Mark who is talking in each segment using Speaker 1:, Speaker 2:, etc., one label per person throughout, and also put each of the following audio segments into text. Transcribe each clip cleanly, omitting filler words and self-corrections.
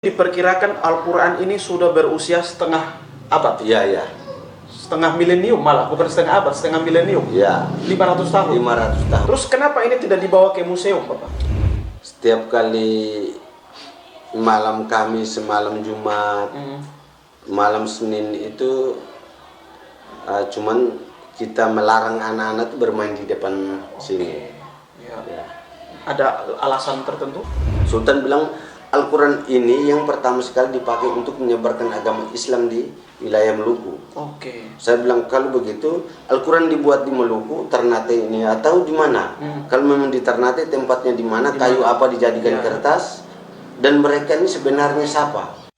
Speaker 1: Diperkirakan Al-Quran ini sudah berusia setengah abad.
Speaker 2: Iya, iya.
Speaker 1: Setengah milenium malah, bukan setengah abad, setengah milenium.
Speaker 2: Iya.
Speaker 1: 500 tahun.
Speaker 2: 500 tahun.
Speaker 1: Terus kenapa ini tidak dibawa ke museum, Bapak?
Speaker 2: Setiap kali malam Kamis, malam Jumat, malam Senin itu cuman kita melarang anak-anak bermain di depan sini.
Speaker 1: Ya. Ada alasan tertentu?
Speaker 2: Sultan bilang Al-Quran ini yang pertama sekali dipakai untuk menyebarkan agama Islam di wilayah Maluku. Saya bilang kalau begitu Al-Quran dibuat di Maluku, Ternate ini atau di mana? Kalau memang di Ternate tempatnya di mana? Kayu apa dijadikan kertas? Dan mereka ini sebenarnya siapa?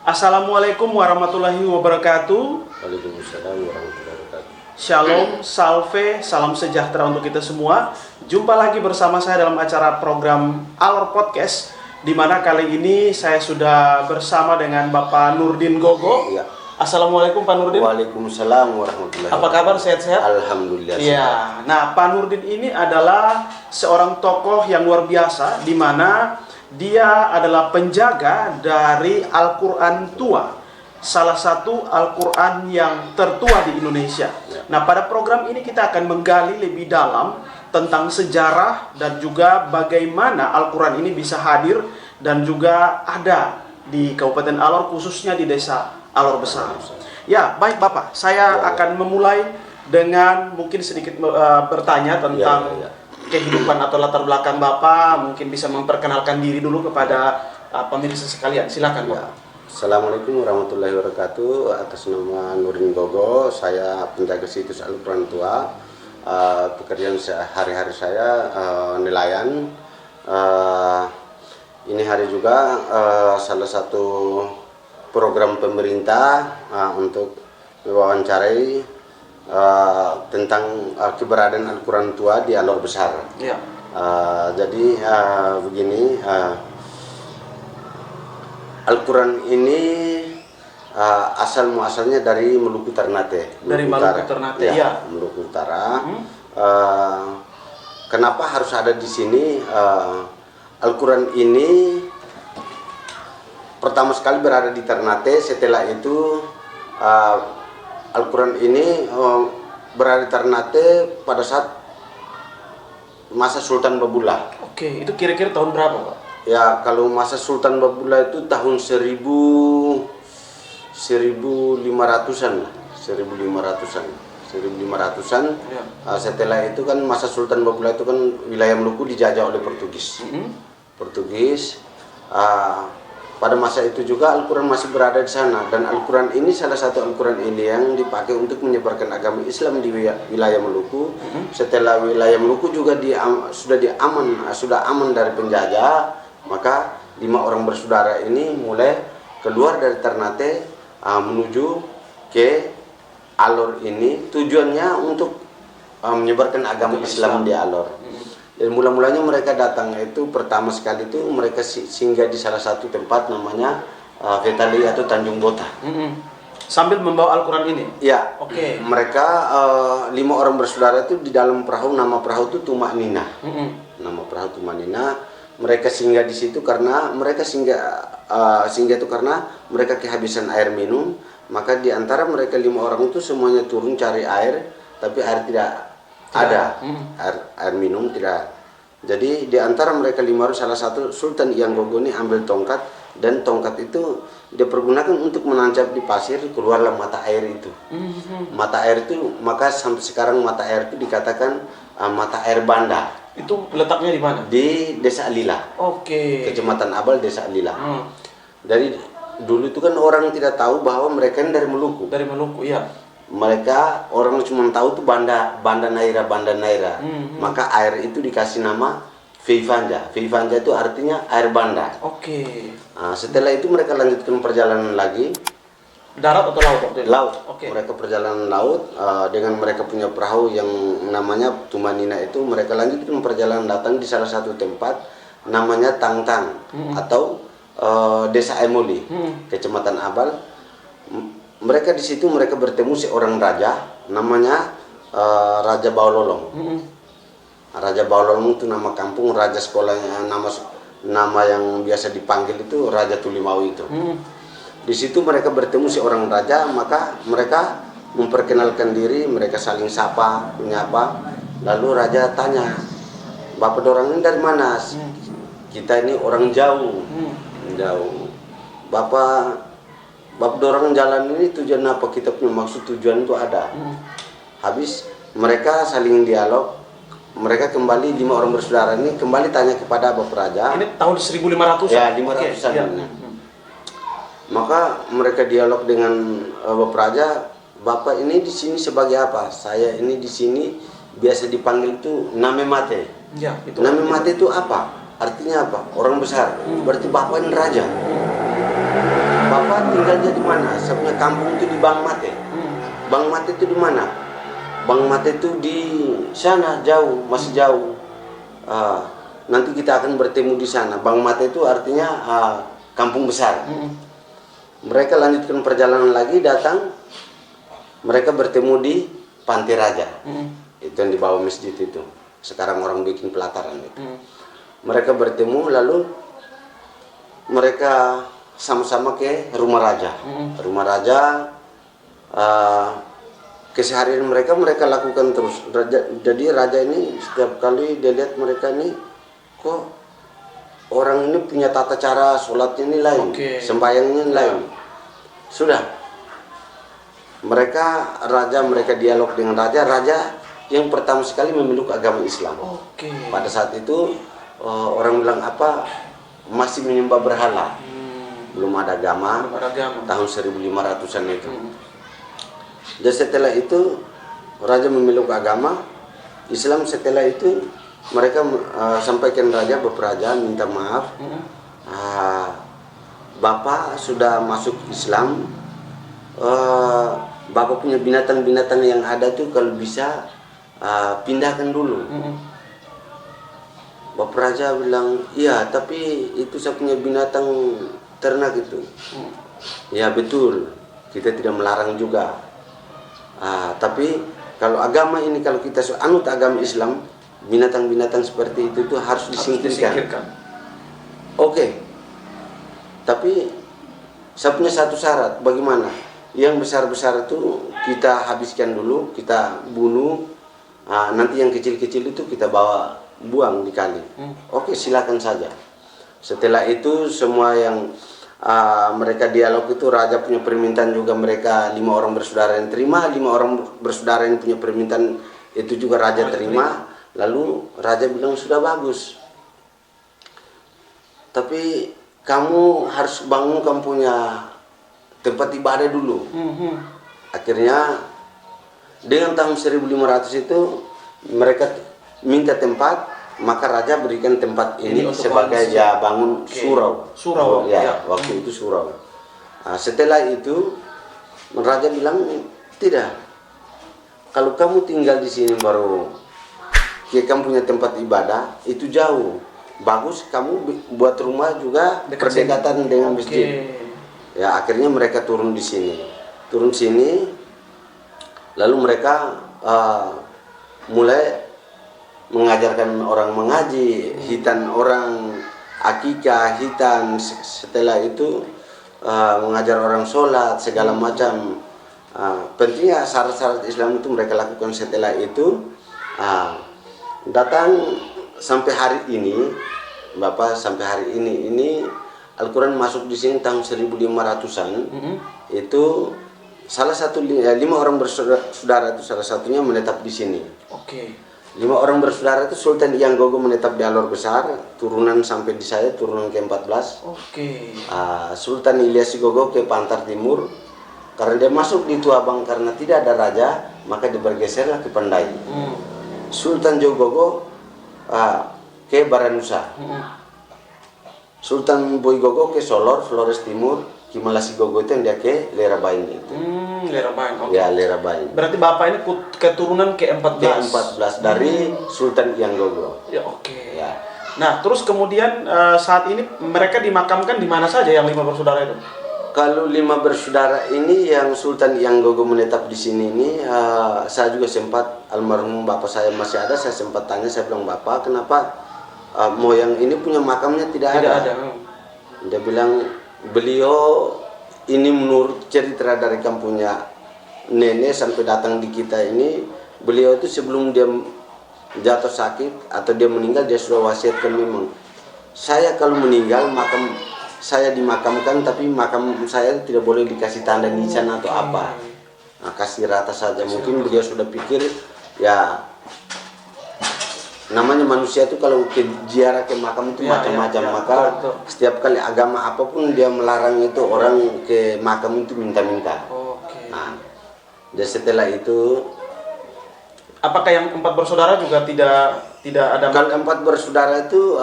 Speaker 1: Assalamualaikum warahmatullahi wabarakatuh.
Speaker 2: Waalaikumsalam warahmatullahi wabarakatuh.
Speaker 1: Shalom, salve, salam sejahtera untuk kita semua. Jumpa lagi bersama saya dalam acara program Alor Podcast, di mana kali ini saya sudah bersama dengan Bapak Nurdin Gogo.
Speaker 2: Ya.
Speaker 1: Assalamualaikum Pak Nurdin.
Speaker 2: Waalaikumsalam warahmatullahi wabarakatuh.
Speaker 1: Apa kabar, sehat-sehat?
Speaker 2: Alhamdulillah.
Speaker 1: Ya. Nah, Pak Nurdin ini adalah seorang tokoh yang luar biasa, di mana dia adalah penjaga dari Al-Quran tua, salah satu Al-Quran yang tertua di Indonesia. Nah, pada program ini kita akan menggali lebih dalam tentang sejarah dan juga bagaimana Al-Quran ini bisa hadir dan juga ada di Kabupaten Alor, khususnya di Desa Alor Besar. Ya, baik Bapak, saya akan memulai dengan mungkin sedikit bertanya tentang kehidupan atau latar belakang Bapak. Mungkin bisa memperkenalkan diri dulu kepada pemirsa sekalian. Silakan Bapak.
Speaker 2: Assalamualaikum warahmatullahi wabarakatuh. Atas nama Nurdin Gogo, saya penjaga situs Al-Quran tua. Pekerjaan hari-hari saya nelayan. Ini hari juga salah satu program pemerintah untuk mewawancarai tentang keberadaan Al-Quran tua di Alor Besar.
Speaker 1: Ya.
Speaker 2: Jadi begini. Al-Quran ini asal muasalnya dari Maluku Ternate.
Speaker 1: Dari Maluku Ternate, ya.
Speaker 2: Maluku Utara. Kenapa harus ada di sini? Al-Quran ini pertama sekali berada di Ternate. Setelah itu Al-Quran ini berada di Ternate pada saat masa Sultan Babula.
Speaker 1: Oke, itu kira-kira tahun berapa, Pak?
Speaker 2: Ya, kalau masa Sultan Babula itu tahun 1500-an, 1500-an.
Speaker 1: Ya.
Speaker 2: Setelah itu kan masa Sultan Babula itu kan wilayah Maluku dijajah oleh Portugis. Pada masa itu juga Al-Quran masih berada di sana, dan Al-Quran ini salah satu Al-Quran ini yang dipakai untuk menyebarkan agama Islam di wilayah Maluku. Setelah wilayah Maluku juga sudah aman dari penjajah, maka 5 orang bersaudara ini mulai keluar dari Ternate menuju ke Alor ini. Tujuannya untuk menyebarkan agama Islam di Alor. Dan mula-mulanya mereka datang itu pertama sekali itu mereka singgah di salah satu tempat namanya Vetali atau Tanjung Bota.
Speaker 1: Sambil membawa Al-Quran ini?
Speaker 2: Ya.
Speaker 1: Oke.
Speaker 2: Mereka 5 orang bersaudara itu di dalam perahu, nama perahu itu Tumak Nina. Nama perahu Tumak Nina. Mereka singgah di situ karena mereka singgah itu karena mereka kehabisan air minum. Maka di antara mereka 5 orang itu semuanya turun cari air, tapi air tidak ada. Air minum tidak. Jadi di antara mereka 5 orang salah satu Sultan Iyang Gogo ini ambil tongkat, dan tongkat itu dia pergunakan untuk menancap di pasir, keluarlah mata air itu. Mata air itu, maka sampai sekarang mata air itu dikatakan mata air Banda.
Speaker 1: Itu letaknya di mana?
Speaker 2: Di Desa Alila.
Speaker 1: Oke.
Speaker 2: Kecamatan Abal, Desa Alila. Dari dulu itu kan orang tidak tahu bahwa mereka ini dari Maluku.
Speaker 1: Dari Maluku, ya.
Speaker 2: Mereka orang cuma tahu tuh Banda Naira. Maka air itu dikasih nama Veivanja. Veivanja itu artinya air Banda.
Speaker 1: Oke.
Speaker 2: Nah, setelah itu mereka lanjutkan perjalanan lagi.
Speaker 1: Darat atau laut waktu itu?
Speaker 2: Laut.
Speaker 1: Oke.
Speaker 2: Mereka perjalanan laut dengan mereka punya perahu yang namanya Tumanina itu. Mereka lanjutkan perjalanan datang di salah satu tempat namanya Tangtang atau Desa Emoli, Kecamatan Abal. Mereka di situ mereka bertemu seorang raja namanya Raja Baololong. Raja Balongung itu nama kampung, raja sekolahnya nama yang biasa dipanggil itu Raja Tulimau itu. Di situ mereka bertemu seorang raja, maka mereka memperkenalkan diri, mereka saling sapa, menyapa. Lalu raja tanya, "Bapak dorang ini dari mana?" "Kita ini orang jauh." "Jauh. Bapak dorang jalan ini tujuan apa?" "Kita punya maksud tujuan itu ada." Habis mereka saling dialog. Mereka kembali, 5 orang bersaudara ini kembali tanya kepada Bapak Raja.
Speaker 1: Ini tahun 1500-an?
Speaker 2: Ya, 500-an.
Speaker 1: Okay.
Speaker 2: Maka mereka dialog dengan Bapak Raja, "Bapak ini di sini sebagai apa?" "Saya ini di sini biasa dipanggil itu Name Mate."
Speaker 1: Ya, itu.
Speaker 2: Name Mate itu apa? Artinya apa? Orang besar. Berarti Bapak ini raja. "Bapak tinggalnya di mana?" "Saya punya kampung itu di Bang Mate." "Bang Mate itu di mana?" "Bang Mate itu di sana, jauh, masih jauh. Nanti kita akan bertemu di sana." Bang Mate itu artinya kampung besar. Mereka lanjutkan perjalanan lagi, datang. Mereka bertemu di Pantai Raja. Itu yang di bawah masjid itu. Sekarang orang bikin pelataran itu. Mereka bertemu, lalu mereka sama-sama ke rumah raja. Rumah raja, keseharian mereka lakukan terus. Jadi raja ini setiap kali dia lihat mereka ini, kok orang ini punya tata cara sholatnya ini lain, sembahyangnya ini lain. Sudah, mereka dialog dengan raja yang pertama sekali memeluk agama Islam. Pada saat itu orang bilang apa, masih menyembah berhala, belum ada agama. Tahun 1500-an itu. Dan setelah itu raja memeluk agama Islam. Setelah itu mereka sampaikan raja, "Bapak Raja minta maaf, Bapak sudah masuk Islam, Bapak punya binatang-binatang yang ada tuh kalau bisa pindahkan dulu." Bapak Raja bilang, "Iya, tapi itu saya punya binatang ternak itu." "Ya betul, kita tidak melarang juga. Tapi kalau agama ini, kalau kita anut agama Islam, binatang-binatang seperti itu tuh harus disingkirkan." "Oke. Tapi saya punya satu syarat." "Bagaimana?" "Yang besar-besar itu kita habiskan dulu, kita bunuh. Nanti yang kecil-kecil itu kita buang di kali." "Oke, silakan saja." Setelah itu semua yang mereka dialog itu, raja punya permintaan juga, mereka 5 orang bersaudara yang terima, 5 orang bersaudara yang punya permintaan itu juga raja terima. Lalu raja bilang, "Sudah bagus, tapi kamu harus bangun, kamu punya tempat ibadah dulu." Akhirnya dengan tahun 1500 itu mereka minta tempat. Maka raja berikan tempat ini sebagai bangun surau. Ya, waktu itu surau. Setelah itu raja bilang, "Tidak, kalau kamu tinggal di sini baru kamu punya tempat ibadah itu jauh. Bagus kamu buat rumah juga berdekatan dengan masjid." Ya, akhirnya mereka turun di sini. Lalu mereka mulai mengajarkan orang mengaji, hitan orang akikah, hitan. Setelah itu mengajar orang sholat, segala macam. Pentingnya syarat-syarat Islam itu mereka lakukan. Setelah itu datang sampai hari ini, Bapak, sampai hari ini Al-Quran masuk di sini tahun 1500-an. Itu salah satu 5 orang bersaudara itu salah satunya menetap di sini. 5 orang bersaudara itu Sultan Hyang Gogo menetap di Alor Besar, turunan sampai di saya, turunan ke-14. Sultan Ilyas Gogo ke Pantar Timur. Karena dia masuk di Tuabang karena tidak ada raja, maka dia bergeserlah ke Pandai. Sultan Jogogo ke Baranusa. Sultan Boy Gogo ke Solor, Flores Timur. Kimalasi Gogo itu yang dia ke Lerabain itu.
Speaker 1: Lerabain,
Speaker 2: Ya, Lerabain.
Speaker 1: Berarti Bapak ini keturunan ke-14.
Speaker 2: Ke-14 dari Sultan Hyang Gogo.
Speaker 1: Ya, Ya. Nah, terus kemudian saat ini mereka dimakamkan di mana saja yang 5 bersaudara itu?
Speaker 2: Kalau 5 bersaudara ini yang Sultan yang Gogo menetap di sini ini, saya juga sempat, almarhum bapak saya masih ada, saya sempat tanya, saya bilang, "Bapak, kenapa moyang ini punya makamnya tidak ada?" Dia bilang, beliau ini menurut cerita dari kampungnya nenek sampai datang di kita ini, beliau itu sebelum dia jatuh sakit atau dia meninggal, dia sudah wasiatkan memang, saya kalau meninggal makam saya dimakamkan, tapi makam saya tidak boleh dikasih tanda nisan atau apa. Nah, kasih rata saja. Mungkin beliau sudah pikir ya namanya manusia itu kalau ke ziarah ke makam itu macam-macam, maka
Speaker 1: betul.
Speaker 2: setiap kali agama apapun dia melarang itu orang ke makam itu minta-minta. Nah, dan setelah itu,
Speaker 1: apakah yang 4 bersaudara juga tidak ada?
Speaker 2: kalau 4 bersaudara itu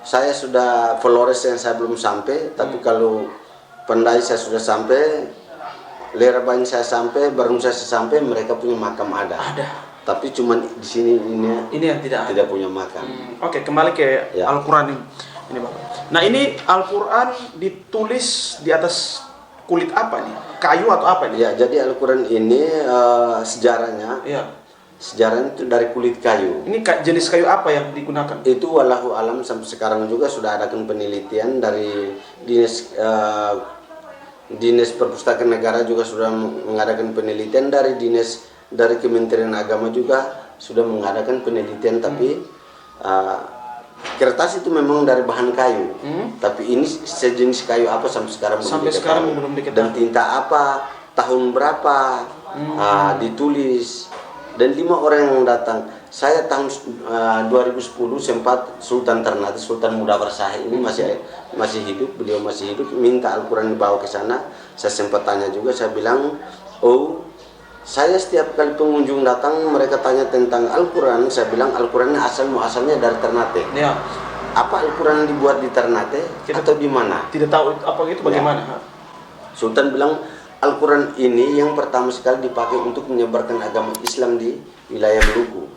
Speaker 2: saya sudah Flores yang saya belum sampai, tapi kalau Pandai saya sudah sampai, Leraban saya sampai, Barung saya sampai, mereka punya makam ada. Tapi cuman di sini ini
Speaker 1: yang tidak
Speaker 2: punya makam.
Speaker 1: Oke, kembali ke Al-Quran ini Bapak. Nah, ini Al-Quran ditulis di atas kulit apa nih? Kayu atau apa nih?
Speaker 2: Ya, jadi Al-Quran ini sejarahnya itu dari kulit kayu.
Speaker 1: Ini jenis kayu apa yang digunakan?
Speaker 2: Itu wallahu alam, sampai sekarang juga sudah adakan penelitian dari Dinas Perpustakaan Negara juga sudah mengadakan penelitian, dari Kementerian Agama juga sudah mengadakan penelitian, tapi kertas itu memang dari bahan kayu. Tapi ini sejenis kayu apa sampai sekarang belum diketahui. Dan tinta apa, tahun berapa ditulis. Dan 5 orang yang datang. Saya tahun 2010 sempat Sultan Ternate, Sultan Mudawar Shah ini masih hidup, beliau masih hidup, minta Al-Quran dibawa ke sana. Saya sempat tanya juga, saya bilang, saya setiap kali pengunjung datang mereka tanya tentang Al-Quran, saya bilang Al-Quran asalnya dari Ternate.
Speaker 1: Ya.
Speaker 2: Apa Al-Quran dibuat di Ternate atau di mana?
Speaker 1: Tidak tahu apa itu bagaimana.
Speaker 2: Sultan bilang Al-Quran ini yang pertama sekali dipakai untuk menyebarkan agama Islam di wilayah Maluku.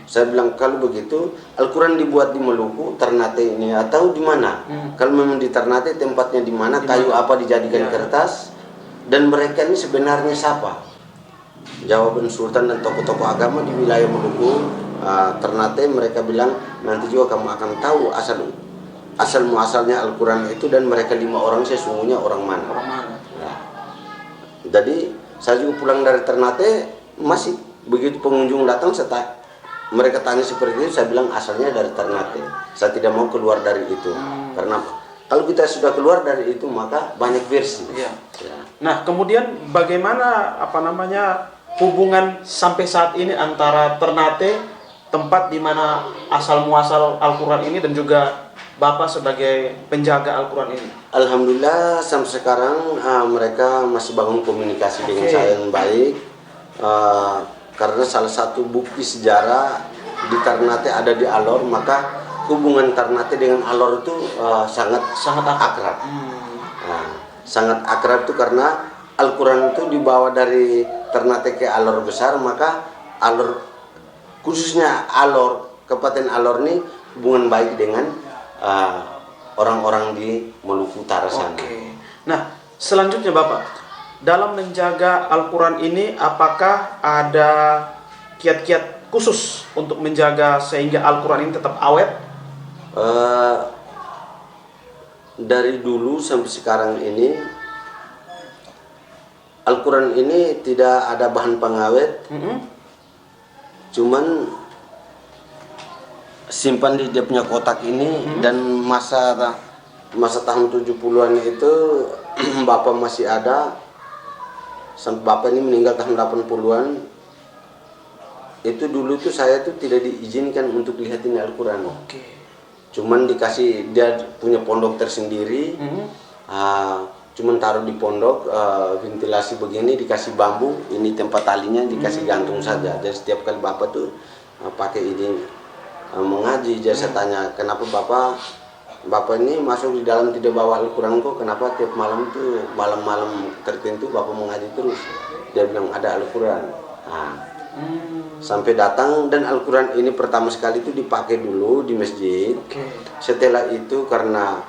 Speaker 2: Saya bilang, kalau begitu Al-Quran dibuat di Maluku, Ternate ini atau di mana? Kalau memang di Ternate, tempatnya di mana? Kayu apa dijadikan kertas? Dan mereka ini sebenarnya siapa? Jawaban Sultan dan tokoh-tokoh agama di wilayah Maluku, Ternate, mereka bilang, nanti juga kamu akan tahu asal muasalnya Al-Quran itu, dan mereka 5 orang sesungguhnya orang mana. Jadi saya juga pulang dari Ternate, masih begitu pengunjung datang, mereka tanya seperti itu, saya bilang asalnya dari Ternate. Saya tidak mau keluar dari itu, karena kalau kita sudah keluar dari itu maka banyak versi.
Speaker 1: Nah, kemudian bagaimana hubungan sampai saat ini antara Ternate, tempat di mana asal muasal Al-Quran ini, dan juga Bapak sebagai penjaga Al-Quran ini?
Speaker 2: Alhamdulillah sampai sekarang mereka masih bangun komunikasi dengan saya yang baik, karena salah satu bukti sejarah di Ternate ada di Alor, maka hubungan Ternate dengan Alor itu sangat akrab. Sangat akrab itu karena Al-Quran itu dibawa dari Ternate ke Alor besar, maka Alor, khususnya Alor, Kabupaten Alor ini hubungan baik dengan orang-orang di Maluku Utara sana.
Speaker 1: Nah, selanjutnya Bapak, dalam menjaga Al-Quran ini apakah ada kiat-kiat khusus untuk menjaga sehingga Al-Quran ini tetap awet?
Speaker 2: Dari dulu sampai sekarang ini Al-Quran ini tidak ada bahan pengawet, cuman simpan di dia punya kotak ini. Dan masa tahun 70-an itu Bapak masih ada, sampai Bapak ini meninggal tahun 80-an. Itu dulu tuh saya tuh tidak diizinkan untuk lihat ini Al-Quran. Cuman dikasih, dia punya pondok tersendiri, cuman taruh di pondok, ventilasi begini, dikasih bambu, ini tempat talinya, dikasih gantung saja. Jadi setiap kali Bapak tuh pakai ini mengaji. Jadi saya tanya, kenapa Bapak ini masuk di dalam tidak bawa Al-Quran kok? Kenapa tiap malam tuh, malam-malam tertentu Bapak mengaji terus? Dia bilang ada Al-Quran. Sampai datang, dan Al-Quran ini pertama sekali itu dipakai dulu di masjid. Setelah itu karena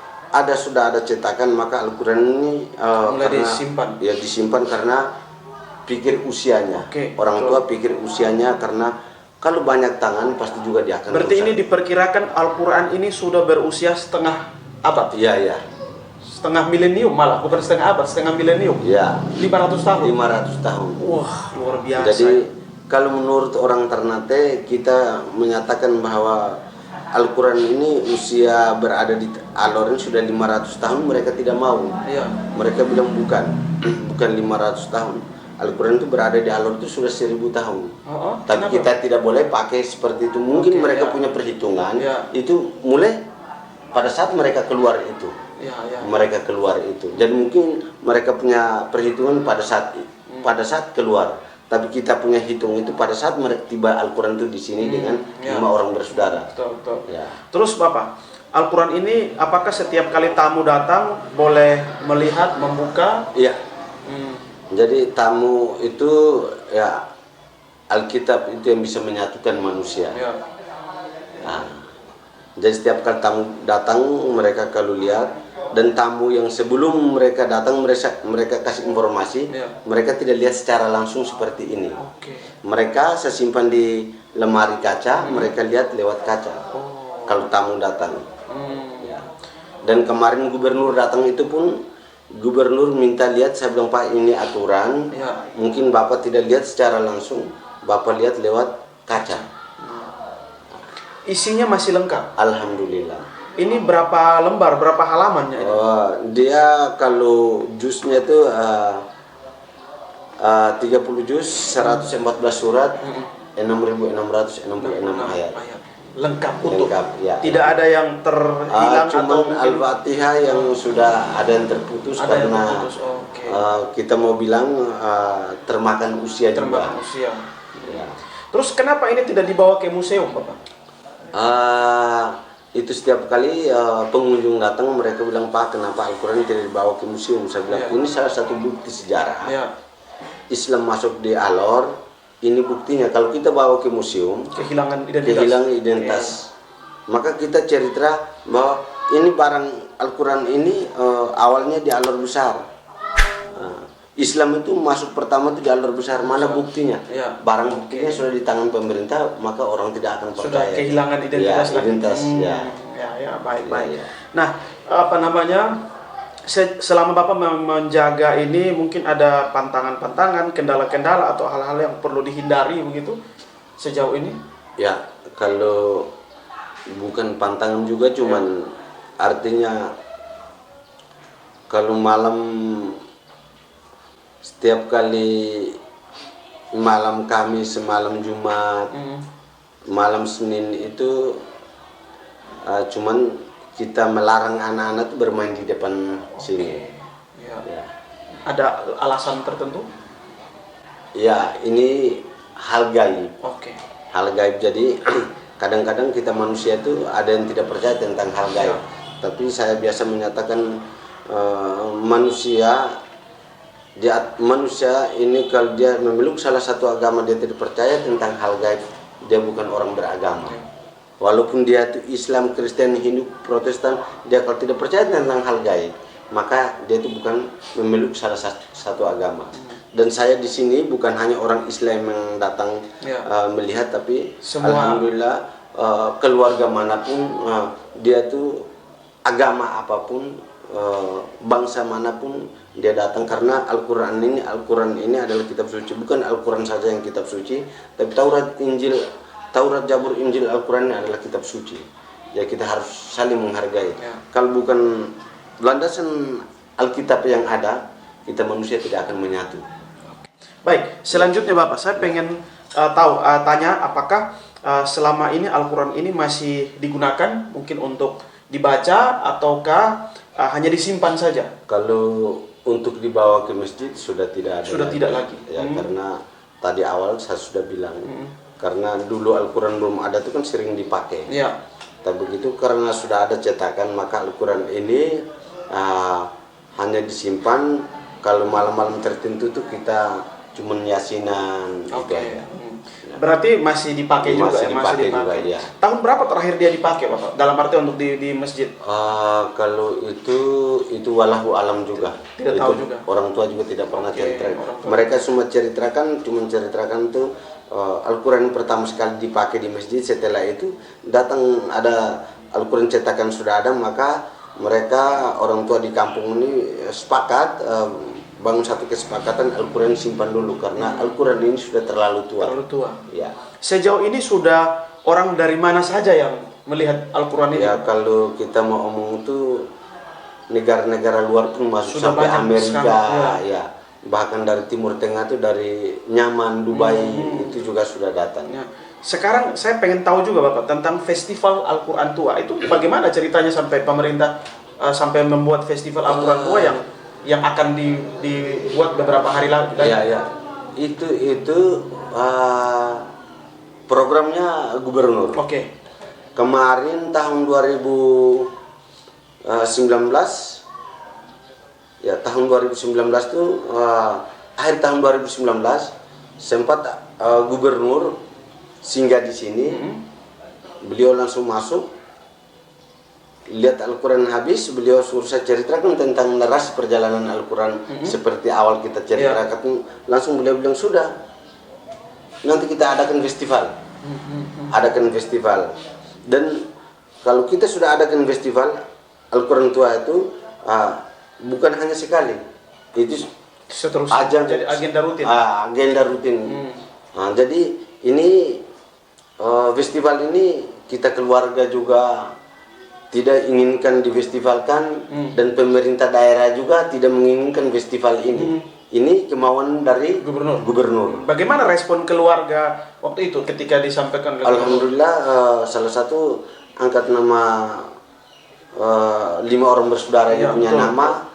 Speaker 2: sudah ada cetakan, maka Al-Quran ini
Speaker 1: mulai
Speaker 2: karena
Speaker 1: disimpan.
Speaker 2: ya disimpan karena pikir usianya. Orang tua pikir usianya, karena kalau banyak tangan pasti juga dia akan
Speaker 1: Berarti
Speaker 2: rusak.
Speaker 1: ini diperkirakan Al-Quran ini sudah berusia setengah abad.
Speaker 2: Iya.
Speaker 1: Setengah milenium malah, bukan setengah abad, setengah milenium.
Speaker 2: Iya.
Speaker 1: 500 tahun.
Speaker 2: 500 tahun.
Speaker 1: Wah, luar biasa.
Speaker 2: Jadi kalau menurut orang Ternate, kita menyatakan bahwa Al-Quran ini usia berada di Alor ini sudah 500 tahun, mereka tidak mau.
Speaker 1: Iya.
Speaker 2: Mereka bilang bukan 500 tahun. Al-Quran itu berada di Alor itu sudah 1000 tahun. Tapi
Speaker 1: kenapa?
Speaker 2: kita tidak boleh pakai seperti itu. Mungkin mereka punya perhitungan. Itu mulai pada saat mereka keluar itu. Mereka keluar itu. Jadi mungkin mereka punya perhitungan pada saat keluar. Tapi kita punya hitung itu pada saat mereka tiba Al-Quran itu di sini dengan 5 orang bersaudara.
Speaker 1: Betul.
Speaker 2: Ya.
Speaker 1: Terus Bapak, Al-Quran ini apakah setiap kali tamu datang boleh melihat, membuka?
Speaker 2: Iya. Jadi tamu itu ya Alkitab itu yang bisa menyatukan manusia. Nah, jadi setiap kali tamu datang, mereka kalau lihat, dan tamu yang sebelum mereka datang mereka kasih informasi, mereka tidak lihat secara langsung seperti ini. Mereka saya simpan di lemari kaca, mereka lihat lewat kaca. Kalau tamu datang. Ya. Dan kemarin gubernur datang itu pun gubernur minta lihat, saya bilang Pak ini aturan, mungkin Bapak tidak lihat secara langsung, Bapak lihat lewat kaca.
Speaker 1: Isinya masih lengkap?
Speaker 2: Alhamdulillah.
Speaker 1: Ini berapa lembar, berapa halamannya ini?
Speaker 2: Dia kalau jusnya itu 30 juz, 114 surat, 6.666 ayat.
Speaker 1: Lengkap utuh.
Speaker 2: Ya.
Speaker 1: Tidak ada yang terhilang
Speaker 2: cuman
Speaker 1: atau
Speaker 2: Al-Fatihah yang sudah ada yang terputus karena kita mau bilang termakan usia juga. Ya.
Speaker 1: Terus kenapa ini tidak dibawa ke museum, Bapak?
Speaker 2: Itu setiap kali pengunjung datang mereka bilang, Pak, kenapa Al-Quran tidak dibawa ke museum? Saya bilang ini salah satu bukti sejarah. Islam masuk di Alor. Ini buktinya, kalau kita bawa ke museum, kehilangan identitas. Maka kita cerita bahwa ini barang Al-Quran ini awalnya di Alor Besar. Islam itu masuk pertama itu di Alor Besar, mana buktinya? Barang buktinya sudah di tangan pemerintah, maka orang tidak akan percaya.
Speaker 1: Sudah kehilangan identitas. Baik. Nah, apa namanya? Selama Bapak menjaga ini, mungkin ada pantangan-pantangan, kendala-kendala atau hal-hal yang perlu dihindari begitu sejauh ini?
Speaker 2: Ya, kalau bukan pantangan juga, cuman artinya kalau malam, setiap kali malam Kamis, malam Jumat, malam Senin itu cuman kita melarang anak-anak itu bermain di depan sini. Ya.
Speaker 1: Ada alasan tertentu?
Speaker 2: Ya, ini hal gaib. Hal gaib, jadi kadang-kadang kita manusia itu ada yang tidak percaya tentang hal gaib. Tapi saya biasa menyatakan manusia ini kalau dia memeluk salah satu agama, dia tidak percaya tentang hal gaib, dia bukan orang beragama. Walaupun dia itu Islam, Kristen, Hindu, Protestan, dia kalau tidak percaya tentang hal gaib, maka dia itu bukan memeluk salah satu agama. Dan saya di sini bukan hanya orang Islam yang datang melihat, tapi semua, alhamdulillah keluarga manapun, dia itu agama apapun, bangsa manapun dia datang, karena Al-Quran ini adalah kitab suci. Bukan Al-Quran saja yang kitab suci, tapi Taurat, Zabur, Injil, Al-Quran adalah kitab suci. Ya, kita harus saling menghargai. Kalau bukan landasan Alkitab yang ada, kita manusia tidak akan menyatu.
Speaker 1: Baik, selanjutnya Bapak, saya pengen tanya apakah selama ini Al-Quran ini masih digunakan mungkin untuk dibaca ataukah hanya disimpan saja?
Speaker 2: Kalau untuk dibawa ke masjid sudah tidak ada.
Speaker 1: Sudah tidak lagi.
Speaker 2: Ya, karena tadi awal saya sudah bilang. Karena dulu Al-Quran belum ada itu kan sering dipakai. Tapi begitu karena sudah ada cetakan, maka Al-Quran ini hanya disimpan. Kalau malam-malam tertentu tuh kita cuma yasinan.
Speaker 1: Berarti masih dipakai juga
Speaker 2: Masih
Speaker 1: ya?
Speaker 2: dipakai juga, iya.
Speaker 1: Tahun berapa terakhir dia dipakai, Bapak? Dalam arti untuk di masjid?
Speaker 2: Kalau itu walahu alam juga.
Speaker 1: Tidak
Speaker 2: Itu
Speaker 1: tahu juga.
Speaker 2: orang tua juga tidak pernah cerita.
Speaker 1: orang tua.
Speaker 2: Mereka cuma ceritakan tuh Al-Quran pertama sekali dipakai di masjid. Setelah itu datang ada Al-Quran cetakan sudah ada, maka mereka orang tua di kampung ini sepakat bangun satu kesepakatan Al-Quran simpan dulu karena Al-Quran ini sudah terlalu tua.
Speaker 1: Terlalu tua.
Speaker 2: Ya.
Speaker 1: Sejauh ini sudah orang dari mana saja yang melihat Al-Quran ini?
Speaker 2: Ya kalau kita mau omong itu negara-negara luar pun masuk
Speaker 1: Sudah
Speaker 2: sampai
Speaker 1: banyak
Speaker 2: Amerika,
Speaker 1: sekarang,
Speaker 2: ya. Bahkan dari Timur Tengah tuh dari Nyaman, Dubai itu juga sudah datang.
Speaker 1: Ya. Sekarang saya pengen tahu juga Bapak tentang festival Al-Quran tua. Itu bagaimana ceritanya sampai pemerintah sampai membuat festival Al-Quran tua yang akan dibuat beberapa hari lagi?
Speaker 2: Ya, ya. Itu programnya gubernur.
Speaker 1: Oke.
Speaker 2: Kemarin tahun 2019 ya tahun 2019 tuh akhir tahun 2019 sempat gubernur singgah di sini. Beliau langsung masuk, lihat Al-Quran habis, beliau suruh saya ceritakan tentang narasi perjalanan Al-Quran seperti awal kita ceritakan. Langsung beliau bilang sudah, nanti kita adakan festival. Adakan festival. Dan kalau kita sudah adakan festival Al-Quran tua itu bukan hanya sekali, itu
Speaker 1: seterusnya jadi agenda rutin.
Speaker 2: Agenda rutin. Jadi ini festival ini kita keluarga juga tidak inginkan difestivalkan dan pemerintah daerah juga tidak menginginkan festival ini. Ini kemauan dari gubernur.
Speaker 1: Bagaimana respon keluarga waktu itu ketika disampaikan?
Speaker 2: Alhamdulillah salah satu angkat nama 5 orang bersaudara yang punya nama.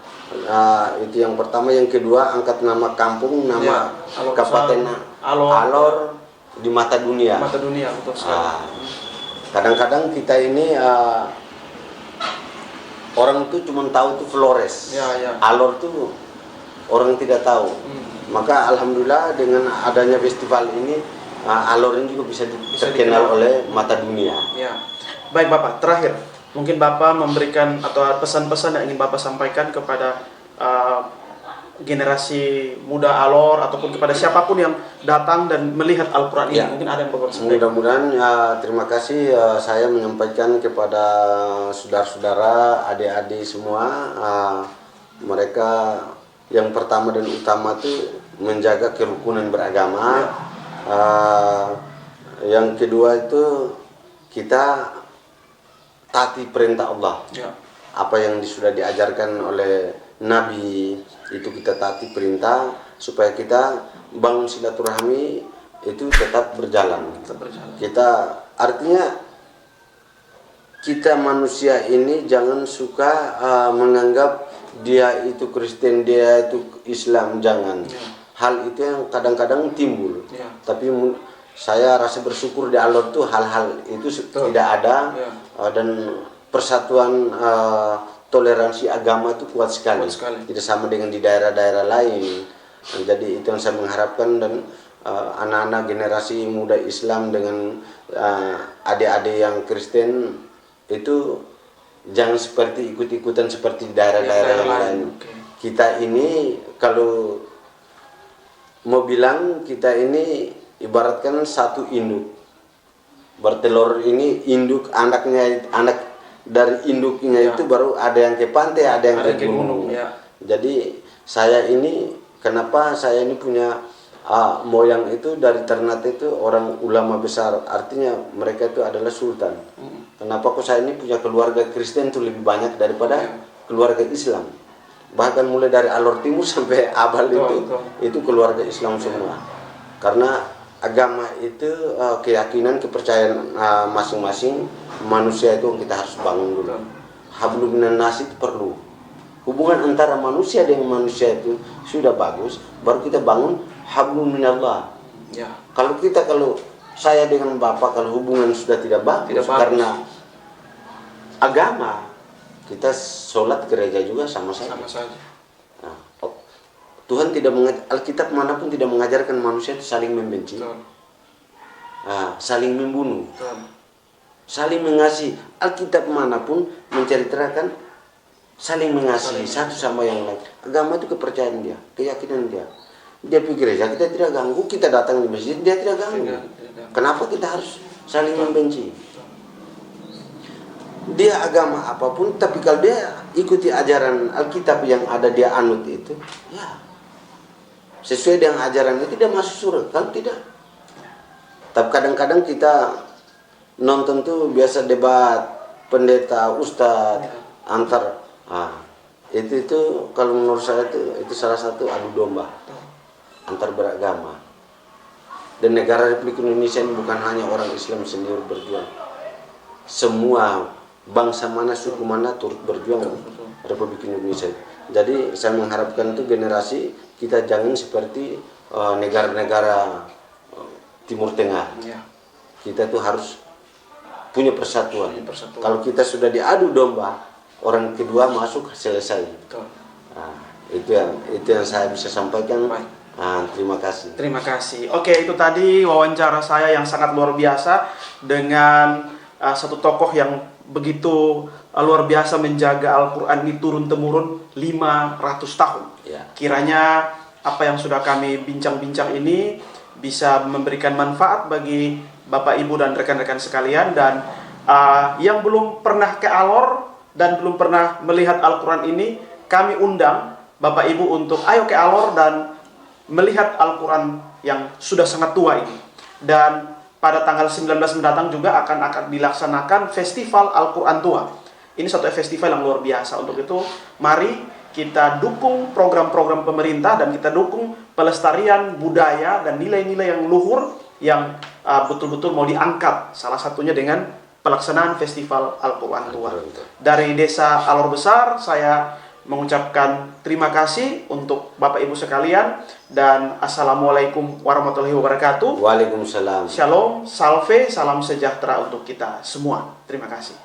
Speaker 2: Itu yang pertama, yang kedua angkat nama kampung, nama kabupaten Alor di mata dunia.
Speaker 1: Mata dunia, betul sekali.
Speaker 2: Kadang-kadang kita ini orang tuh cuma tahu tuh Flores, Alor tuh orang tidak tahu. Maka alhamdulillah dengan adanya festival ini Alor ini juga bisa terkenal oleh mata dunia.
Speaker 1: Ya. Baik Bapak, terakhir mungkin Bapak memberikan atau pesan-pesan yang ingin Bapak sampaikan kepada generasi muda Alor ataupun kepada siapapun yang datang dan melihat Al-Quran ini. Mungkin ada yang Bapak sampaikan.
Speaker 2: Mudah-mudahan terima kasih saya menyampaikan kepada saudara-saudara, adik-adik semua, mereka yang pertama dan utama itu menjaga kerukunan beragama. Yang kedua itu kita taati perintah Allah. Apa yang sudah diajarkan oleh Nabi itu kita taati perintah supaya kita bangun silaturahmi itu tetap berjalan. Kita artinya kita manusia ini jangan suka menganggap dia itu Kristen, dia itu Islam, jangan. Hal itu yang kadang-kadang timbul. Tapi saya rasa bersyukur di Allah tuh hal-hal itu tidak ada dan persatuan toleransi agama itu kuat sekali. Tidak sama dengan di daerah-daerah lain. Jadi itu yang saya mengharapkan, dan anak-anak generasi muda Islam dengan adik-adik yang Kristen itu jangan seperti ikut-ikutan seperti di daerah-daerah yang lain. Kita ini kalau mau bilang kita ini ibaratkan satu induk bertelur, ini induk anak dari induknya itu baru ada yang ke pantai, ada yang ke gunung. Jadi saya ini kenapa saya ini punya moyang itu dari Ternate itu orang ulama besar, artinya mereka itu adalah sultan. Kenapa kok saya ini punya keluarga Kristen itu lebih banyak daripada keluarga Islam. Bahkan mulai dari Alor Timur sampai Abal itu keluarga Islam semua. Karena agama itu keyakinan, kepercayaan masing-masing manusia itu kita harus bangun dulu. Hablum minan nas itu perlu. Hubungan antara manusia dengan manusia itu sudah bagus, baru kita bangun hablum minallah. Kalau saya dengan Bapak kalau hubungan sudah tidak bagus, karena agama, kita sholat gereja juga sama saja. Nah, Tuhan tidak Alkitab manapun tidak mengajarkan manusia itu saling membenci. saling membunuh,
Speaker 1: Betul.
Speaker 2: saling mengasihi. Alkitab manapun menceritakan saling mengasihi satu sama yang lain. Agama itu kepercayaan dia, keyakinan dia. Dia pergi gereja, kita tidak ganggu. Kita datang di masjid, dia tidak ganggu. Kenapa kita harus saling membenci? Dia agama apapun, tapi kalau dia ikuti ajaran Alkitab yang ada dia anut itu, ya sesuai dengan ajaran itu dia masuk surga. Kalau tidak, tapi kadang-kadang kita nonton tuh biasa debat pendeta, ustadz antar, itu kalau menurut saya itu salah satu adu domba antar beragama. Dan negara Republik Indonesia ini bukan hanya orang Islam sendiri berjuang, semua bangsa mana, suku mana turut berjuang Republik Indonesia. Jadi saya mengharapkan itu generasi kita jangan seperti negara-negara Timur Tengah. Kita tuh harus punya persatuan. Kalau kita sudah diadu domba, orang kedua masuk selesai. Itu yang saya bisa sampaikan. Terima kasih.
Speaker 1: Terima kasih. Oke, itu tadi wawancara saya yang sangat luar biasa dengan satu tokoh yang begitu luar biasa menjaga Al-Quran ini turun-temurun 500 tahun. Kiranya apa yang sudah kami bincang-bincang ini bisa memberikan manfaat bagi Bapak Ibu dan rekan-rekan sekalian. Dan yang belum pernah ke Alor dan belum pernah melihat Al-Quran ini, kami undang Bapak Ibu untuk ayo ke Alor dan melihat Al-Quran yang sudah sangat tua ini. Dan pada tanggal 19 mendatang juga akan dilaksanakan Festival Al-Quran Tua. Ini satu festival yang luar biasa. Untuk itu, mari kita dukung program-program pemerintah dan kita dukung pelestarian budaya dan nilai-nilai yang luhur yang betul-betul mau diangkat. Salah satunya dengan pelaksanaan Festival Al-Quran Tua. Dari Desa Alor Besar, saya mengucapkan terima kasih untuk Bapak Ibu sekalian dan Assalamualaikum warahmatullahi wabarakatuh.
Speaker 2: Waalaikumsalam.
Speaker 1: Shalom, salve, salam sejahtera untuk kita semua. Terima kasih.